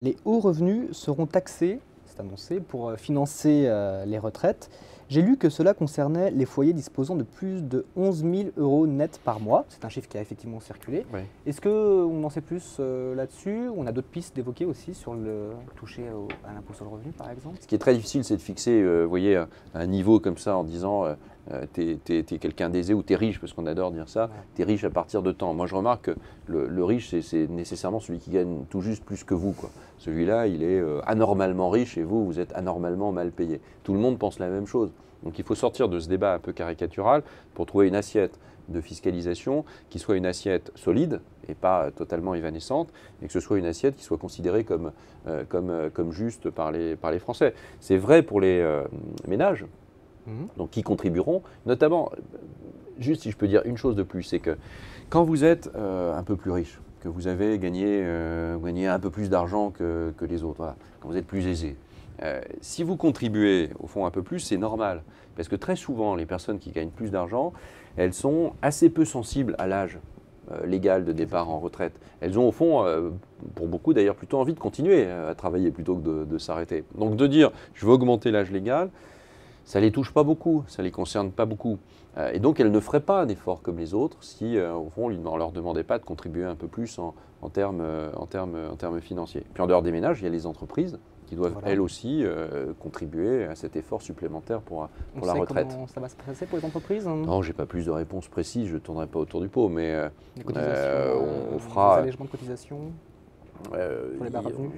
Les hauts revenus seront taxés, c'est annoncé, pour financer les retraites. J'ai lu que cela concernait les foyers disposant de plus de 11 000 euros net par mois. C'est un chiffre qui a effectivement circulé. Oui. Est-ce qu'on en sait plus là-dessus? On a d'autres pistes d'évoquer aussi sur le toucher à l'impôt sur le revenu, par exemple? Ce qui est très difficile, c'est de fixer vous voyez, un niveau comme ça en disant t'es quelqu'un d'aisé ou t'es riche, parce qu'on adore dire ça, Ouais. t'es riche à partir de temps. Moi je remarque que le riche, c'est nécessairement celui qui gagne tout juste plus que vous, quoi. Celui-là, il est anormalement riche et vous, vous êtes anormalement mal payé. Tout le monde pense la même chose. Donc il faut sortir de ce débat un peu caricatural pour trouver une assiette de fiscalisation qui soit une assiette solide et pas totalement évanescente, et que ce soit une assiette qui soit considérée comme juste par les Français. C'est vrai pour les ménages, donc qui contribueront, notamment, juste si je peux dire une chose de plus, c'est que quand vous êtes un peu plus riche, que vous avez gagné un peu plus d'argent que les autres, voilà, quand vous êtes plus aisé, si vous contribuez au fond un peu plus, c'est normal. Parce que très souvent, les personnes qui gagnent plus d'argent, elles sont assez peu sensibles à l'âge légal de départ en retraite. Elles ont au fond, pour beaucoup d'ailleurs, plutôt envie de continuer à travailler plutôt que de s'arrêter. Donc de dire, je veux augmenter l'âge légal, ça ne les touche pas beaucoup, ça ne les concerne pas beaucoup. Et donc elles ne feraient pas d'efforts comme les autres si, au fond, on ne leur demandait pas de contribuer un peu plus en termes financiers. Puis en dehors des ménages, il y a les entreprises qui doivent elles aussi contribuer à cet effort supplémentaire pour la retraite. Comment ça va se passer pour les entreprises, hein? Non, je n'ai pas plus de réponses précises, je ne tournerai pas autour du pot, mais Les cotisations, on fera… les allégements de cotisations pour les bas revenus,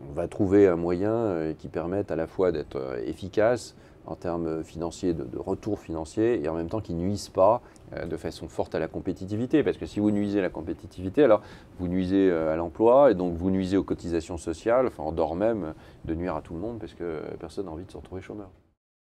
on va trouver un moyen qui permette à la fois d'être efficace en termes financiers, de retour financier, et en même temps qui ne nuise pas de façon forte à la compétitivité. Parce que si vous nuisez à la compétitivité, alors vous nuisez à l'emploi, et donc vous nuisez aux cotisations sociales, enfin en dehors même de nuire à tout le monde, parce que personne n'a envie de se retrouver chômeur.